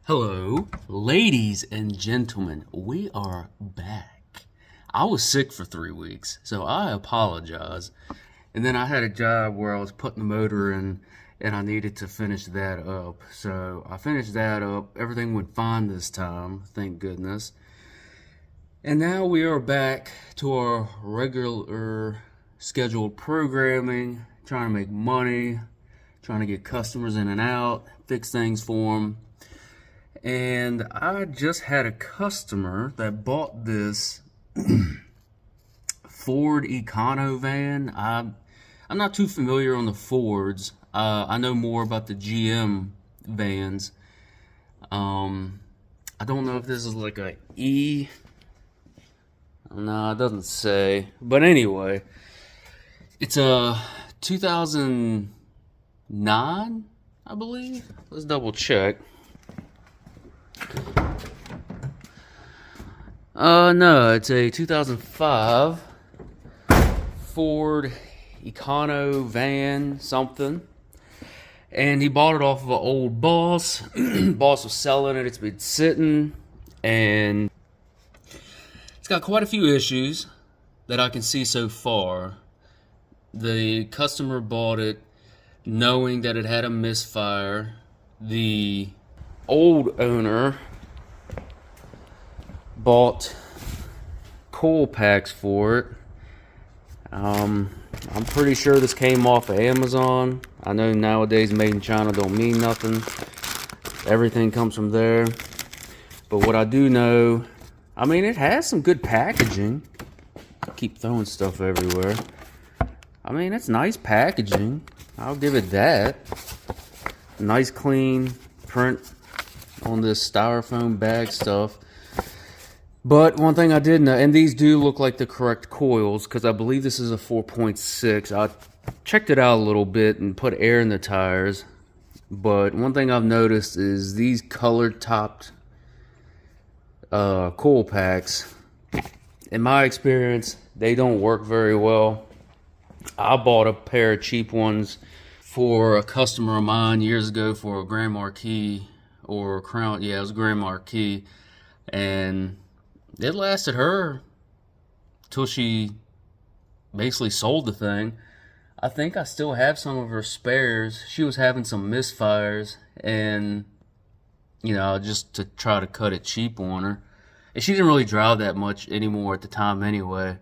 Hello, ladies and gentlemen, we are back. I was sick for 3 weeks, so I apologize. And then I had a job where I was putting the motor in, and I needed to finish that up. So I finished that up. Everything went fine this time, thank goodness. And now we are back to our regular scheduled programming, trying to make money, trying to get customers in and out, fix things for them. And I just had a customer that bought this Ford Econo van. I'm not too familiar on the Fords. I know more about the GM vans. I don't know if this is like a E. No, it doesn't say. But anyway, it's a 2009, I believe. Let's double check. No, it's a 2005 Ford Econo van something. And he bought it off of an old boss. Boss was selling it. It's been sitting. And it's got quite a few issues that I can see so far. The customer bought it knowing that it had a misfire. The old owner bought coil packs for it. I'm pretty sure this came off of Amazon. I know nowadays made in China don't mean nothing. Everything comes from there. But what I do know, I mean, it has some good packaging. I keep throwing stuff everywhere. I mean, it's nice packaging. I'll give it that. Nice clean print on this styrofoam bag stuff. But one thing I did know, and these do look like the correct coils, because I believe this is a 4.6. I checked it out a little bit and put air in the tires. But one thing I've noticed is these colored topped coil packs, in my experience, they don't work very well. I bought a pair of cheap ones for a customer of mine years ago for a Grand Marquis or Crown. Yeah, it was a Grand Marquis. And it lasted her till she basically sold the thing. I think I still have some of her spares. She was having some misfires, and you know, just to try to cut it cheap on her. And she didn't really drive that much anymore at the time anyway.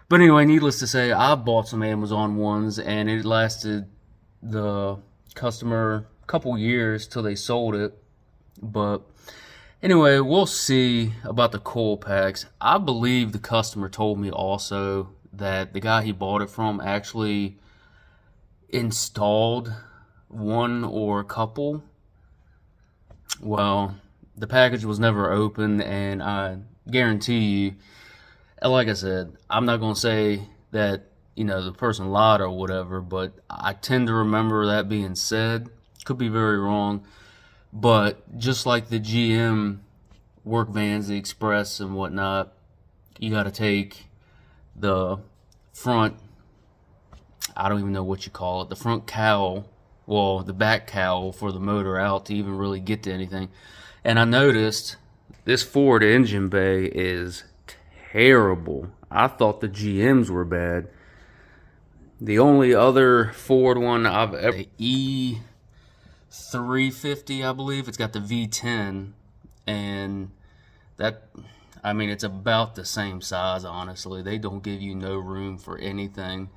But anyway, needless to say, I bought some Amazon ones, and it lasted the customer a couple years till they sold it. But anyway, we'll see about the coil packs. I believe the customer told me also that the guy he bought it from actually installed one or a couple. Well, the package was never opened, and I guarantee you, like I said, I'm not going to say that, you know, the person lied or whatever, but I tend to remember that being said. Could be very wrong. But just like the GM work vans, the Express and whatnot, you got to take the front, I don't even know what you call it, the front cowl, well, the back cowl for the motor out to even really get to anything. And I noticed this Ford engine bay is terrible. I thought the GMs were bad. The only other Ford one I've ever, the E150, I believe, it's got the V10, and that, I mean, it's about the same size, honestly. They don't give you no room for anything.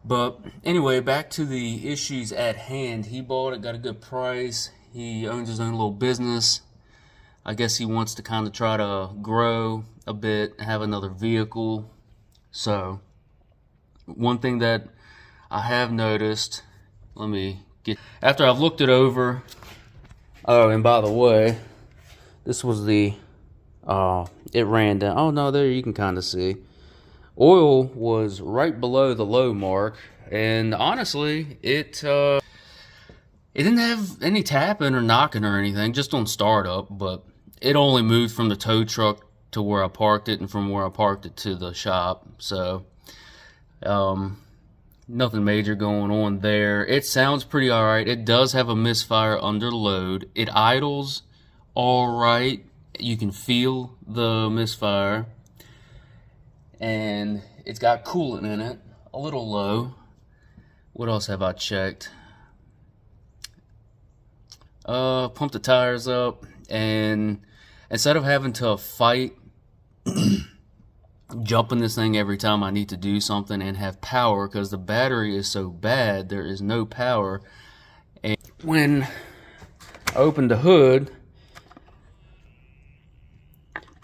But anyway, back to the issues at hand. He bought it, got a good price. He owns his own little business. I guess he wants to kind of try to grow a bit, have another vehicle. So one thing that I have noticed, let me get, after I've looked it over, oh, and by the way, this was the, it ran down, oh no, there you can kind of see. Oil was right below the low mark, and honestly, it didn't have any tapping or knocking or anything, just on startup, but it only moved from the tow truck to where I parked it, and from where I parked it to the shop. So nothing major going on there. It sounds pretty alright. It does have a misfire under load. It idles all right. You can feel the misfire, and it's got coolant in it, a little low. What else have I checked? Pump the tires up, and instead of having to fight jumping this thing every time I need to do something and have power, because the battery is so bad, there is no power. And when I opened the hood,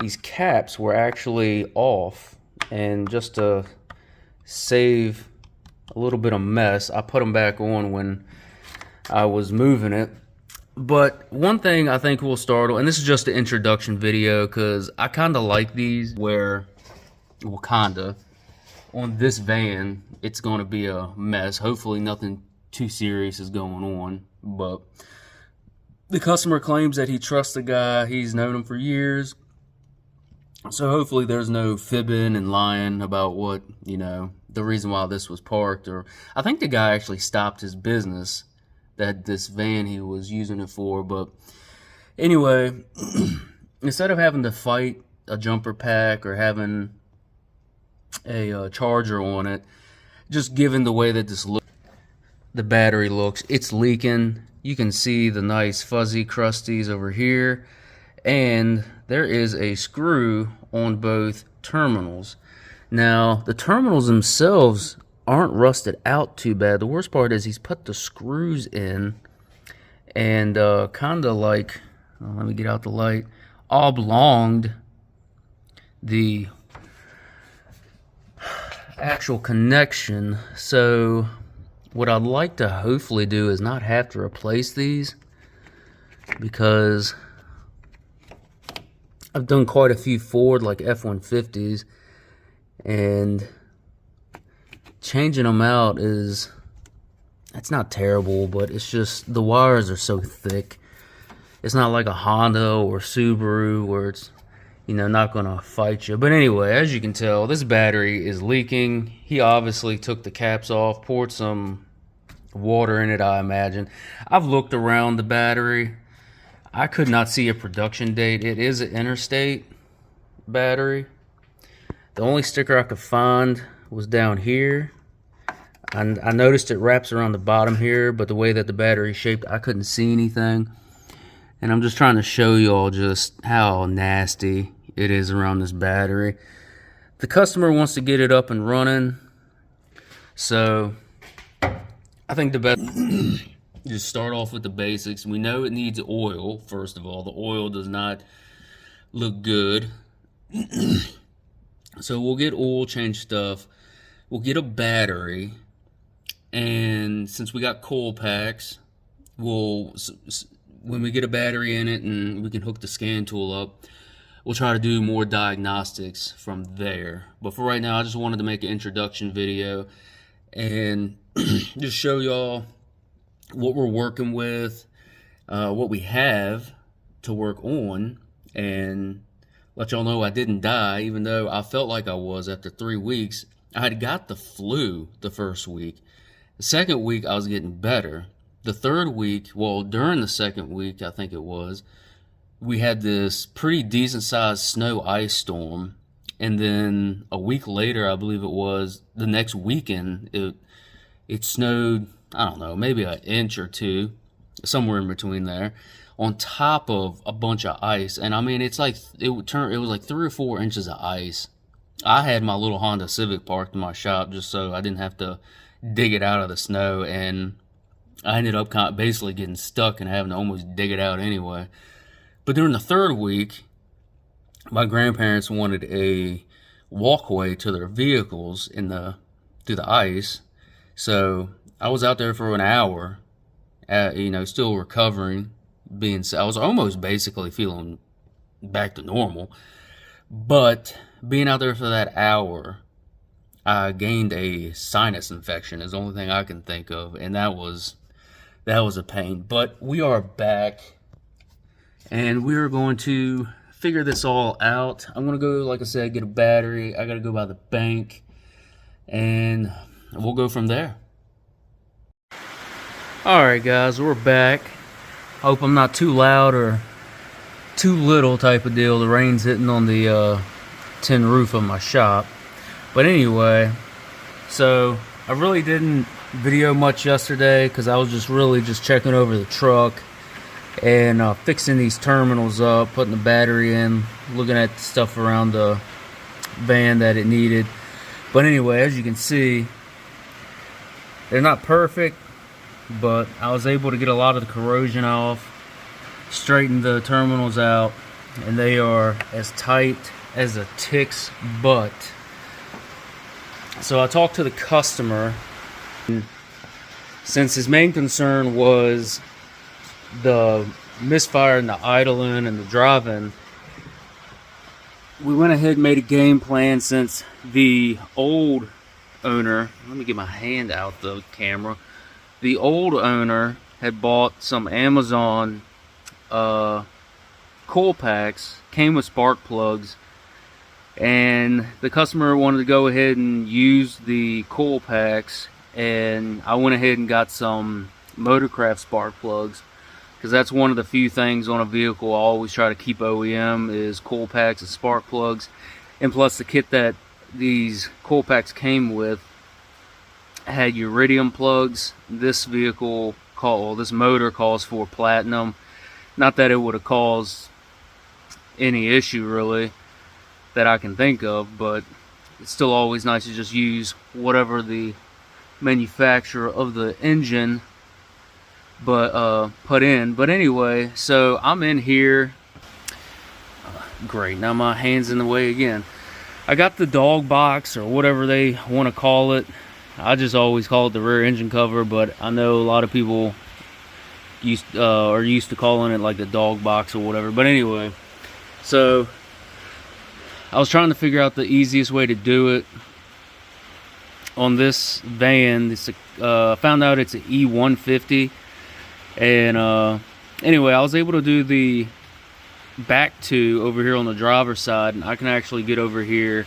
these caps were actually off, and just to save a little bit of mess, I put them back on when I was moving it. But one thing I think will startle, and this is just an introduction video because I kind of like these, where, well, kinda, on this van, it's going to be a mess. Hopefully nothing too serious is going on, but the customer claims that he trusts the guy. He's known him for years. So hopefully there's no fibbing and lying about what, you know, the reason why this was parked. Or I think the guy actually stopped his business, that this van he was using it for. But anyway, instead of having to fight a jumper pack or having a charger on it, just given the way that the battery looks, it's leaking. You can see the nice fuzzy crusties over here, and there is a screw on both terminals. Now, the terminals themselves aren't rusted out too bad. The worst part is he's put the screws in, and kind of like, let me get out the light, oblonged the actual connection. So what I'd like to hopefully do is not have to replace these, because I've done quite a few Ford, like F-150s, and changing them out it's not terrible, but it's just the wires are so thick. It's not like a Honda or Subaru where it's, you know, not gonna fight you. But anyway, as you can tell, this battery is leaking. He obviously took the caps off, poured some water in it, I imagine. I've looked around the battery. I could not see a production date. It is an interstate battery. The only sticker I could find was down here. I noticed it wraps around the bottom here, but the way that the battery is shaped, I couldn't see anything. And I'm just trying to show you all just how nasty it is around this battery. The customer wants to get it up and running, so I think the best just start off with the basics. We know it needs oil, first of all. The oil does not look good. So we'll get oil change stuff. We'll get a battery. And since we got coil packs, when we get a battery in it and we can hook the scan tool up, we'll try to do more diagnostics from there. But for right now, I just wanted to make an introduction video and just show y'all what we're working with, what we have to work on, and let y'all know I didn't die, even though I felt like I was after 3 weeks. I had got the flu the first week. The second week, I was getting better. The third week, well, during the second week, I think it was, we had this pretty decent sized snow ice storm. And then a week later, I believe it was, the next weekend, it snowed, I don't know, maybe an inch or two, somewhere in between there, on top of a bunch of ice. And I mean, it's like, it was like 3 or 4 inches of ice. I had my little Honda Civic parked in my shop just so I didn't have to dig it out of the snow, and I ended up basically getting stuck and having to almost dig it out anyway. But during the third week, my grandparents wanted a walkway to their vehicles through the ice. So I was out there for an hour, still recovering, I was almost basically feeling back to normal. But being out there for that hour, I gained a sinus infection is the only thing I can think of, and that was a pain. But we are back, and we're going to figure this all out. I'm going to go, like I said, get a battery. I got to go by the bank, and we'll go from there. Alright guys, we're back. Hope I'm not too loud or too little type of deal. The rain's hitting on the tin roof of my shop. But anyway, so I really didn't video much yesterday because I was just checking over the truck and fixing these terminals up, putting the battery in, looking at the stuff around the van that it needed. But anyway, as you can see, they're not perfect, but I was able to get a lot of the corrosion off, straighten the terminals out, and they are as tight as a tick's butt. So I talked to the customer. Since his main concern was the misfire and the idling and the driving, we went ahead and made a game plan. Since the old owner, let me get my hand out the camera, the old owner had bought some Amazon coil packs, came with spark plugs, and the customer wanted to go ahead and use the coil packs, and I went ahead and got some Motorcraft spark plugs, because that's one of the few things on a vehicle I always try to keep OEM is coil packs and spark plugs. And plus, the kit that these coil packs came with had iridium plugs. This vehicle this motor calls for platinum. Not that it would have caused any issue really that I can think of, but it's still always nice to just use whatever the manufacturer of the engine put in. But anyway, so I'm in here. Great, now my hand's in the way again. I got the dog box, or whatever they want to call it. I just always call it the rear engine cover, but I know a lot of people are used to calling it like the dog box or whatever. But anyway, so I was trying to figure out the easiest way to do it on this van. This found out it's an E150, and anyway, I was able to do the back two over here on the driver's side, and I can actually get over here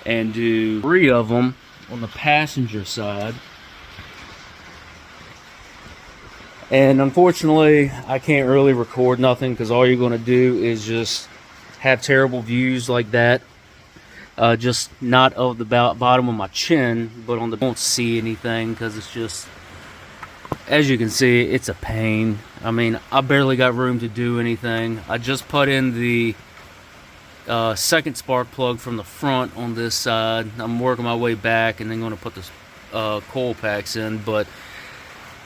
and do 3 of them on the passenger side. And unfortunately, I can't really record nothing, because all you're going to do is just have terrible views like that. Just not of the bottom of my chin, but on the, won't see anything, because it's just, as you can see, it's a pain. I mean, I barely got room to do anything. I just put in the second spark plug from the front on this side. I'm working my way back and then going to put the coil packs in. But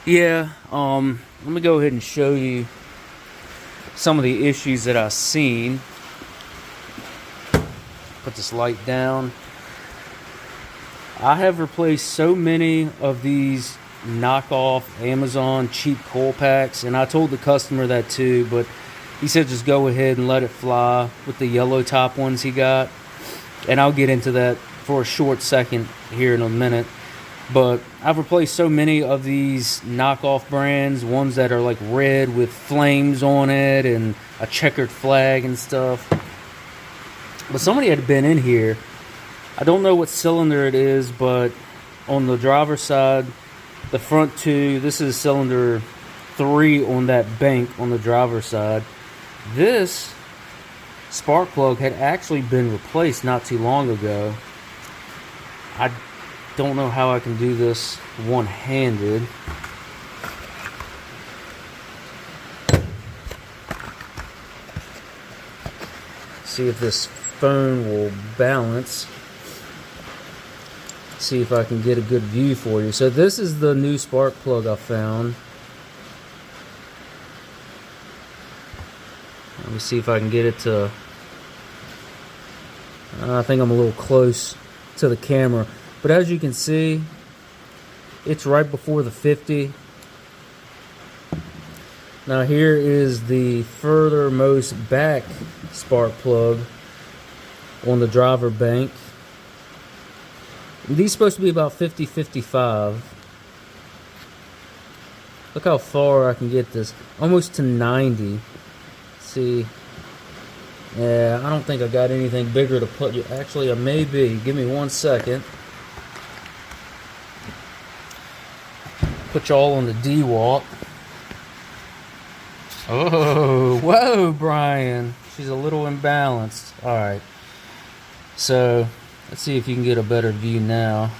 yeah, let me go ahead and show you some of the issues that I've seen. Put this light down. I have replaced so many of these knockoff Amazon cheap coil packs, and I told the customer that too, but he said just go ahead and let it fly with the yellow top ones he got, and I'll get into that for a short second here in a minute. But I've replaced so many of these knockoff brands, ones that are like red with flames on it and a checkered flag and stuff. But somebody had been in here, I don't know what cylinder it is, but on the driver's side, the front two, this is cylinder 3 on that bank on the driver's side. This spark plug had actually been replaced not too long ago. I don't know how I can do this one-handed. See if this phone will balance. See if I can get a good view for you. So this is the new spark plug I found. Let me see if I can get it to, I think I'm a little close to the camera, but as you can see, it's right before the 50. Now here is the furthermost back spark plug on the driver bank. These are supposed to be about 50-55. Look how far I can get this, almost to 90. See, yeah, I don't think I got anything bigger to put. Actually, I may be. Give me 1 second. Put y'all on the D-walk. Oh, whoa, Brian. She's a little imbalanced. All right. So, let's see if you can get a better view now.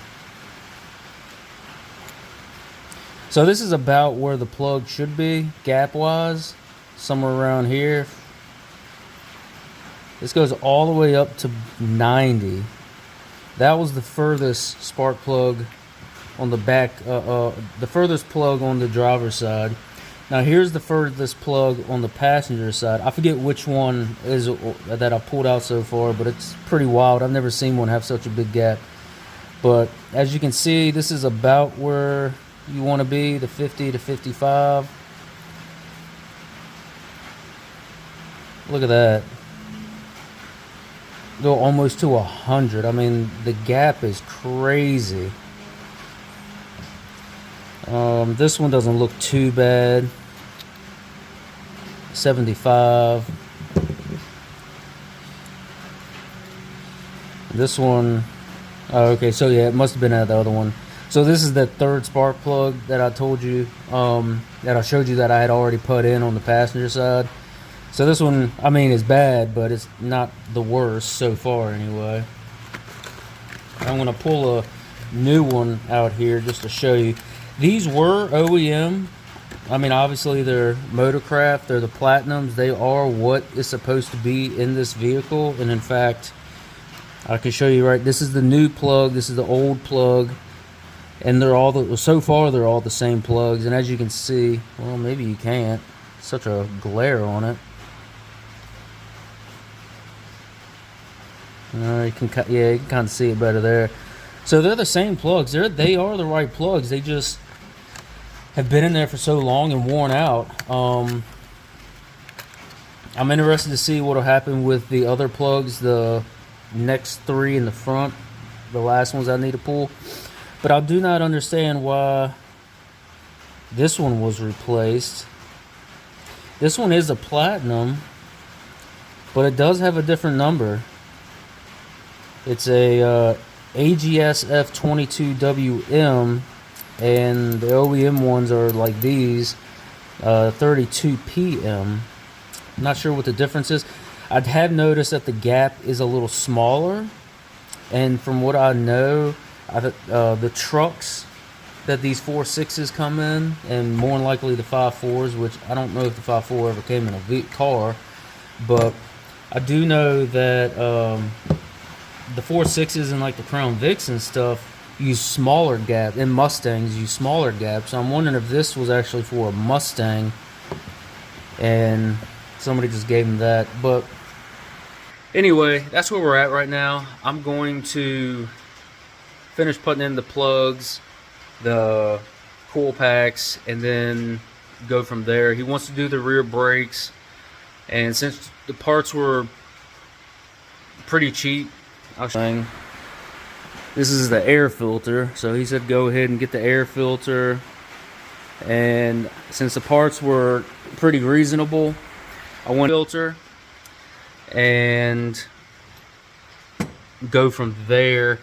So this is about where the plug should be, gap-wise, somewhere around here. This goes all the way up to 90. That was the furthest spark plug on the back, the furthest plug on the driver's side. Now here's the furthest plug on the passenger side. I forget which one is that I pulled out so far, but it's pretty wild. I've never seen one have such a big gap. But as you can see, this is about where you want to be, the 50 to 55. Look at that. Go almost to 100. I mean, the gap is crazy. This one doesn't look too bad. 75. This one, oh, okay, so yeah, it must have been at the other one. So this is the third spark plug that I told you, that I showed you that I had already put in on the passenger side. So this one, I mean, is bad, but it's not the worst so far anyway. I'm going to pull a new one out here just to show you. These were OEM. I mean, obviously they're Motorcraft, they're the Platinums. They are what is supposed to be in this vehicle. And in fact, I can show you right, this is the new plug, this is the old plug. And they're all, so far they're all the same plugs. And as you can see, well, maybe you can't. Such a glare on it. You can, yeah, you can kind of see it better there. So they're the same plugs. They are the right plugs. They just have been in there for so long and worn out. I'm interested to see what will happen with the other plugs, the next three in the front, the last ones I need to pull. But I do not understand why this one was replaced. This one is a Platinum, but it does have a different number. It's a AGS F22WM, and the OEM ones are like these, 32PM. I'm not sure what the difference is. I have noticed that the gap is a little smaller, and from what I know, the trucks that these 4.6s come in, and more than likely the 5.4s, which I don't know if the 5.4 ever came in a car, but I do know that the 4.6s and like the Crown Vics and stuff use smaller gap, and Mustangs use smaller gaps. So I'm wondering if this was actually for a Mustang and somebody just gave him that. But anyway, that's where we're at right now. I'm going to finish putting in the plugs, the coil packs, and then go from there. He wants to do the rear brakes, and since the parts were pretty cheap, this is the air filter, so he said go ahead and get the air filter, and since the parts were pretty reasonable, I want a filter and go from there.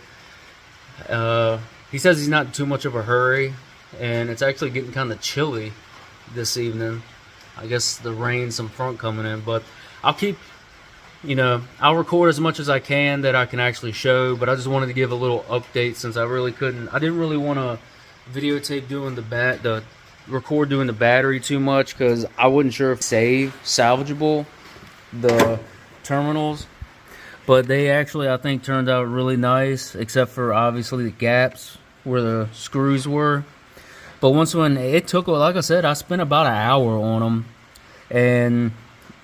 He says he's not in too much of a hurry, and it's actually getting kind of chilly this evening. I guess the rain, some front coming in, but I'll keep, I'll record as much as I can that I can actually show, but I just wanted to give a little update since I didn't really want to videotape doing record doing the battery too much, because I wasn't sure if salvageable, the terminals. But they actually, I think, turned out really nice, except for obviously the gaps where the screws were. But when it took, like I said, I spent about an hour on them, and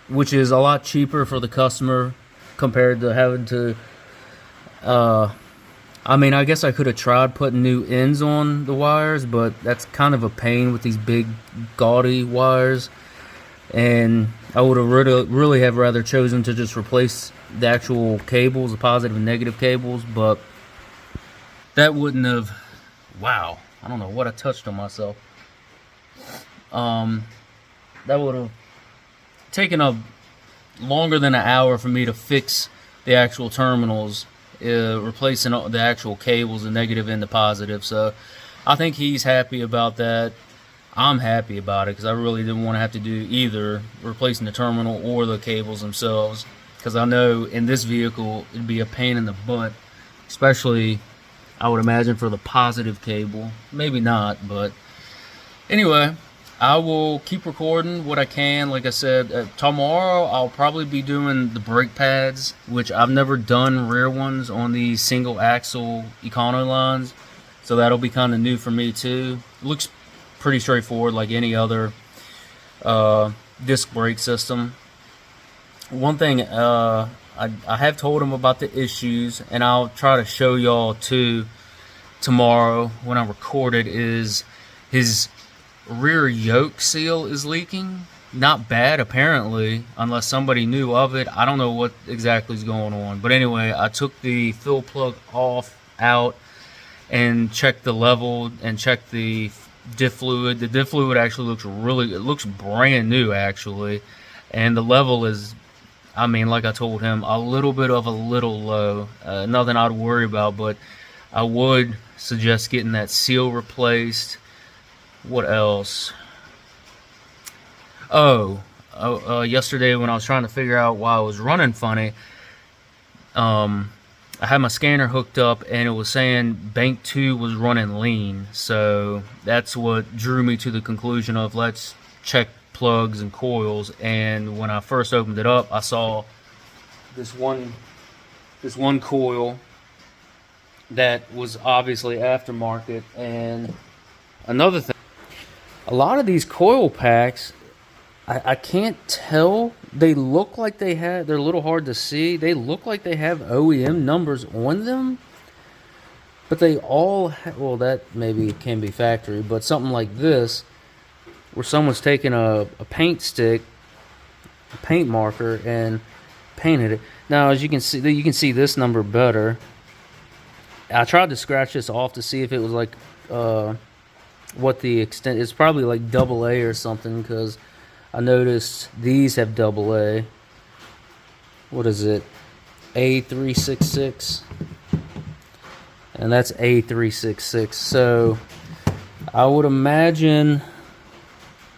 which is a lot cheaper for the customer compared to having to. I mean, I guess I could have tried putting new ends on the wires, but that's kind of a pain with these big, gaudy wires. And I would have really have rather chosen to just replace the actual cables, the positive and negative cables, but that wouldn't have, wow, I don't know what I touched on myself. That would have taken a longer than an hour for me to fix the actual terminals, replacing the actual cables, the negative and the positive. So I think he's happy about that. I'm happy about it because I really didn't want to have to do either replacing the terminal or the cables themselves, because I know in this vehicle it'd be a pain in the butt, especially I would imagine for the positive cable. Maybe not, but anyway, I will keep recording what I can. Like I said, tomorrow I'll probably be doing the brake pads, which I've never done rear ones on the single axle Econo lines, so that'll be kind of new for me too. It looks pretty straightforward like any other disc brake system. One thing I have told him about the issues, and I'll try to show y'all too tomorrow when I record it, is his rear yoke seal is leaking. Not bad apparently, unless somebody knew of it. I don't know what exactly is going on, but anyway, I took the fill plug out and checked the level and checked the diff fluid. The diff fluid actually looks brand new actually, and the level is, I mean, like I told him, a little low. Nothing I'd worry about, but I would suggest getting that seal replaced. What else? Yesterday when I was trying to figure out why I was running funny, I had my scanner hooked up and it was saying bank 2 was running lean. So that's what drew me to the conclusion of let's check plugs and coils. And when I first opened it up, I saw this one coil that was obviously aftermarket. And another thing, a lot of these coil packs, I can't tell. They look like they're a little hard to see. They look like they have OEM numbers on them, but they all well, that maybe can be factory, but something like this, where someone's taken a paint stick, a paint marker, and painted it. Now, as you can see this number better. I tried to scratch this off to see if it was like what the extent. It's probably like AA or something, because I noticed these have AA. What is it? A366. And that's A366. So I would imagine,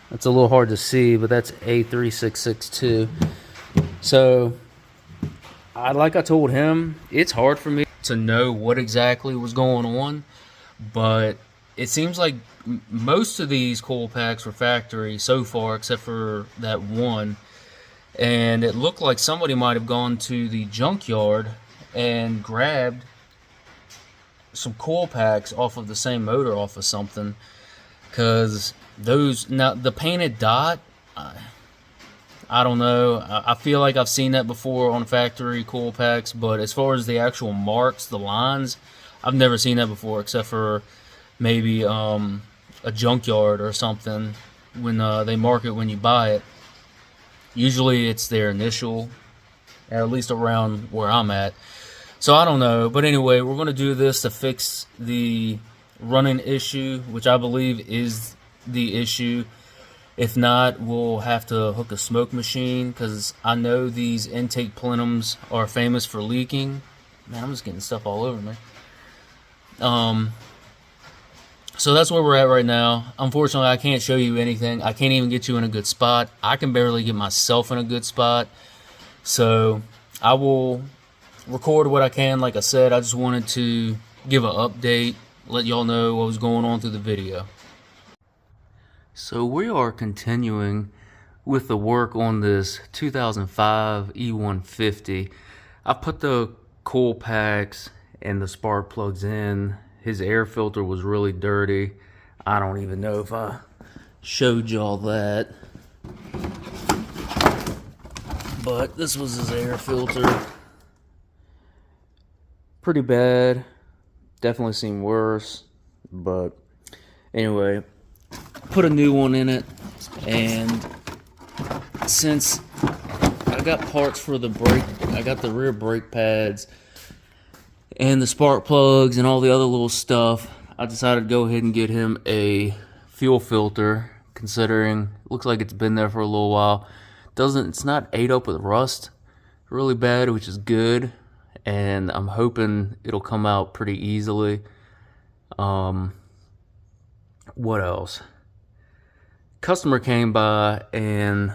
it's a little hard to see, but that's A366 too. So like I told him, it's hard for me to know what exactly was going on, but it seems like most of these coil packs were factory so far, except for that one. And it looked like somebody might have gone to the junkyard and grabbed some coil packs off of the same motor off of something, because those, now the painted dot, I don't know. I feel like I've seen that before on factory coil packs, but as far as the actual marks, the lines, I've never seen that before, except for maybe a junkyard or something when they mark it when you buy it. Usually it's their initial, at least around where I'm at. So I don't know, but anyway, we're going to do this to fix the running issue, which I believe is the issue. If not, we'll have to hook a smoke machine, because I know these intake plenums are famous for leaking. Man, I'm just getting stuff all over me. So that's where we're at right now. Unfortunately, I can't show you anything. I can't even get you in a good spot. I can barely get myself in a good spot. So I will record what I can. Like I said, I just wanted to give an update, let y'all know what was going on through the video. So we are continuing with the work on this 2005 E150. I put the coil packs and the spark plugs in. His air filter was really dirty. I don't even know if I showed y'all that, but this was his air filter. Pretty bad. Definitely seen worse, but anyway, put a new one in it. And since I got parts for the brake, I got the rear brake pads and the spark plugs and all the other little stuff, I decided to go ahead and get him a fuel filter, considering it looks like it's been there for a little while. It's not ate up with rust really bad, which is good, and I'm hoping it'll come out pretty easily. What else? customer came by and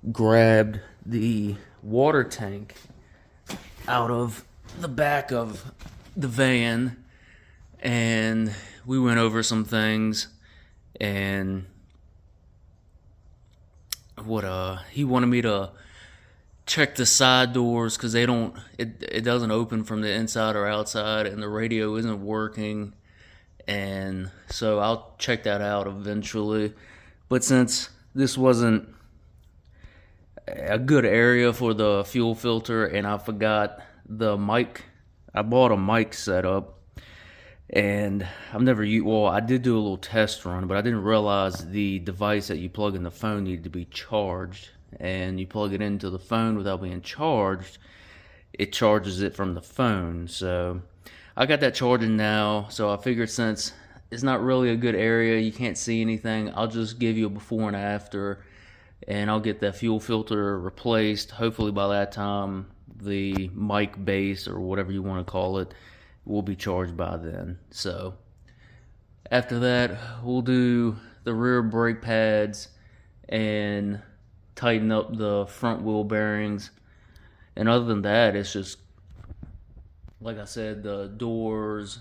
grabbed the water tank out of the back of the van, and we went over some things, and he wanted me to check the side doors because it doesn't open from the inside or outside, and the radio isn't working. And so I'll check that out eventually. But since this wasn't a good area for the fuel filter, and I forgot the mic, I bought a mic setup, and I did do a little test run, but I didn't realize the device that you plug in the phone needed to be charged. And you plug it into the phone without being charged, it charges it from the phone. So I got that charging now, so I figured since it's not really a good area, you can't see anything, I'll just give you a before and after, and I'll get that fuel filter replaced. Hopefully by that time the mic base, or whatever you want to call it, will be charged by then. So after that, we'll do the rear brake pads and tighten up the front wheel bearings. And other than that, it's just, like I said, the doors,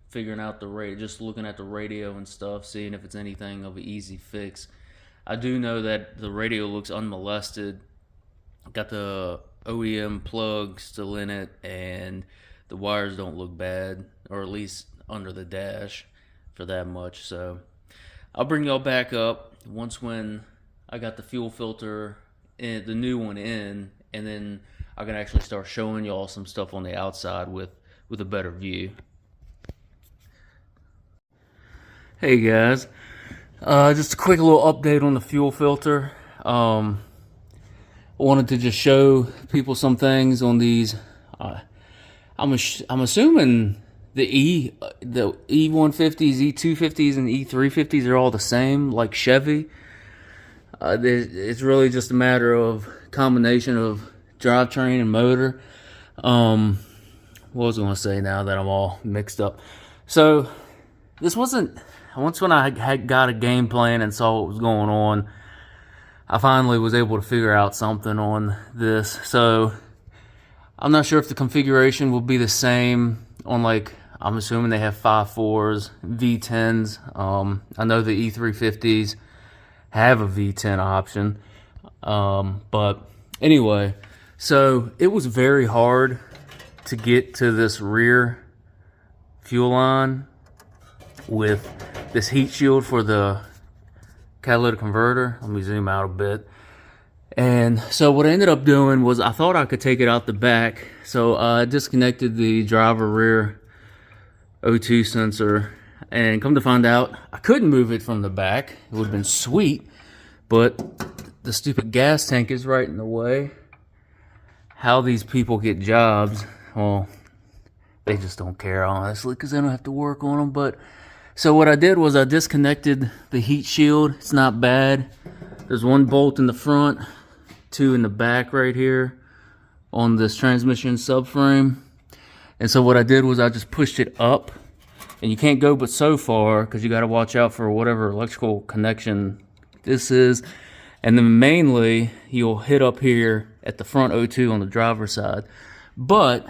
figuring out the radio, just looking at the radio and stuff, seeing if it's anything of an easy fix. I do know that the radio looks unmolested. Got the OEM plug still in it, and the wires don't look bad, or at least under the dash for that much. So I'll bring y'all back up when I got the fuel filter in, the new one in, and then I can actually start showing y'all some stuff on the outside with a better view. Hey guys, just a quick little update on the fuel filter. I wanted to just show people some things on these. I'm assuming the E150s, E250s, and E350s are all the same, like Chevy. It's really just a matter of combination of drivetrain and motor. What was I going to say now that I'm all mixed up? So this wasn't, once when I got a game plan and saw what was going on, I finally was able to figure out something on this. So I'm not sure if the configuration will be the same on, like, I'm assuming they have 5.4s, V10s. I know the E350s have a V10 option. But anyway, so it was very hard to get to this rear fuel line with this heat shield for the catalytic converter. Let me zoom out a bit. And so what I ended up doing was, I thought I could take it out the back. So I disconnected the driver rear O2 sensor, and come to find out, I couldn't move it from the back. It would have been sweet, but the stupid gas tank is right in the way. How these people get jobs, well, they just don't care, honestly, because they don't have to work on them. But so what I did was I disconnected the heat shield. It's not bad. There's one bolt in the front, two in the back right here on this transmission subframe. And so what I did was I just pushed it up, and you can't go but so far because you got to watch out for whatever electrical connection this is. And then mainly you'll hit up here at the front O2 on the driver's side. But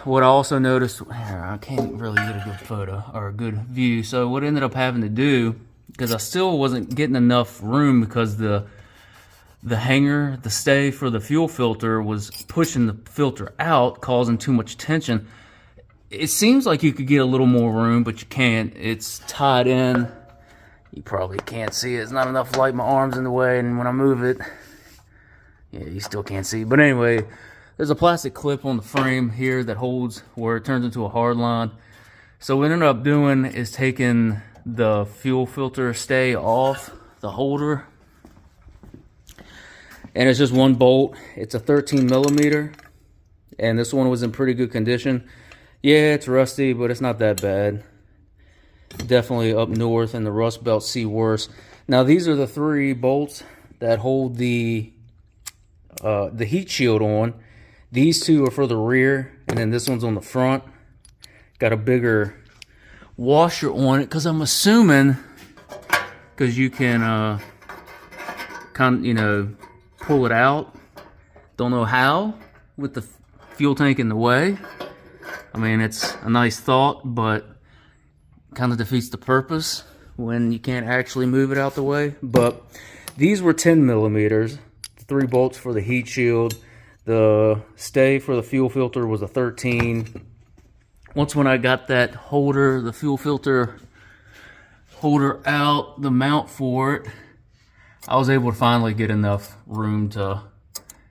what I also noticed, I can't really get a good photo or a good view. So what I ended up having to do, because I still wasn't getting enough room, because the hanger, the stay for the fuel filter was pushing the filter out, causing too much tension. It seems like you could get a little more room, but you can't. It's tied in. You probably can't see it. It's not enough light. My arm's in the way, and when I move it, yeah, you still can't see. But anyway, there's a plastic clip on the frame here that holds where it turns into a hard line. So what I ended up doing is taking the fuel filter stay off the holder, and it's just one bolt. It's a 13 millimeter, and this one was in pretty good condition. Yeah, it's rusty, but it's not that bad. Definitely up north in the Rust Belt see worse. Now these are the 3 bolts that hold the heat shield on. These 2 are for the rear, and then this one's on the front. Got a bigger washer on it because I'm assuming because you can pull it out. Don't know how with the fuel tank in the way. I mean, it's a nice thought, but kind of defeats the purpose when you can't actually move it out the way. But these were 10 millimeters, 3 bolts for the heat shield. The stay for the fuel filter was a 13. Once when I got that holder, the fuel filter holder out, the mount for it, I was able to finally get enough room to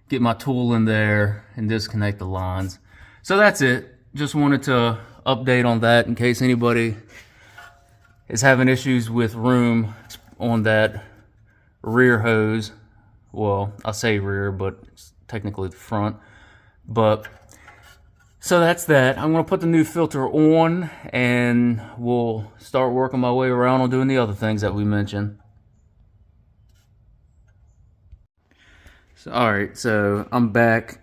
get my tool in there and disconnect the lines. So that's it. Just wanted to update on that in case anybody is having issues with room on that rear hose. Well, I say rear, but it's technically the front. But so that's that. I'm going to put the new filter on and we'll start working my way around on doing the other things that we mentioned. So, alright, so I'm back.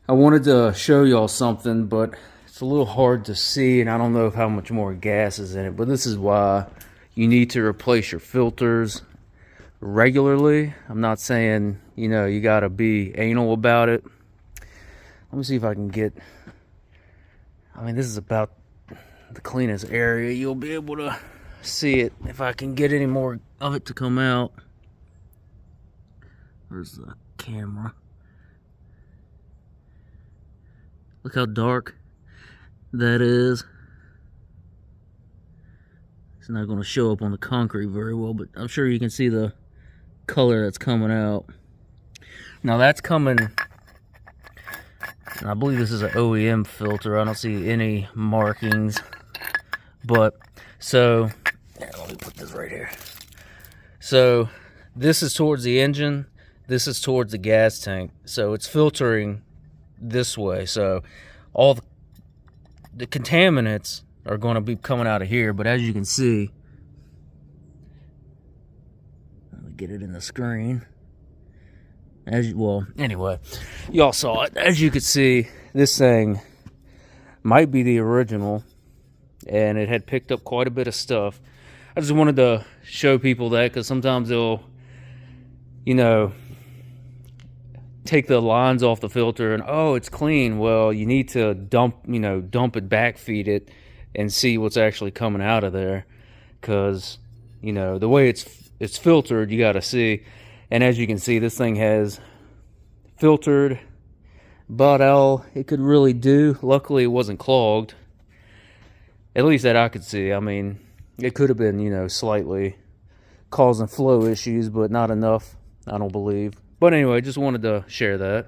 I wanted to show y'all something, but it's a little hard to see, and I don't know how much more gas is in it, but this is why you need to replace your filters regularly. I'm not saying, you gotta be anal about it. Let me see if I can get, this is about the cleanest area you'll be able to see it, if I can get any more of it to come out. Where's the camera? Look how dark that is. It's not going to show up on the concrete very well, but I'm sure you can see the color that's coming out. Now that's coming, and I believe this is an OEM filter. I don't see any markings. But, so, here, let me put this right here. So, this is towards the engine. This is towards the gas tank. So, it's filtering this way. So, all the contaminants are going to be coming out of here. But as you can see, let me get it in the screen. Anyway, y'all saw it. As you can see, this thing might be the original, and it had picked up quite a bit of stuff. I just wanted to show people that, because sometimes they'll, take the lines off the filter and, oh, it's clean. Well, you need to dump it, backfeed it, and see what's actually coming out of there, because the way it's filtered, you got to see. And as you can see, this thing has filtered about all it could really do. Luckily, it wasn't clogged, at least that I could see. It could have been, slightly causing flow issues, but not enough, I don't believe. But anyway, just wanted to share that.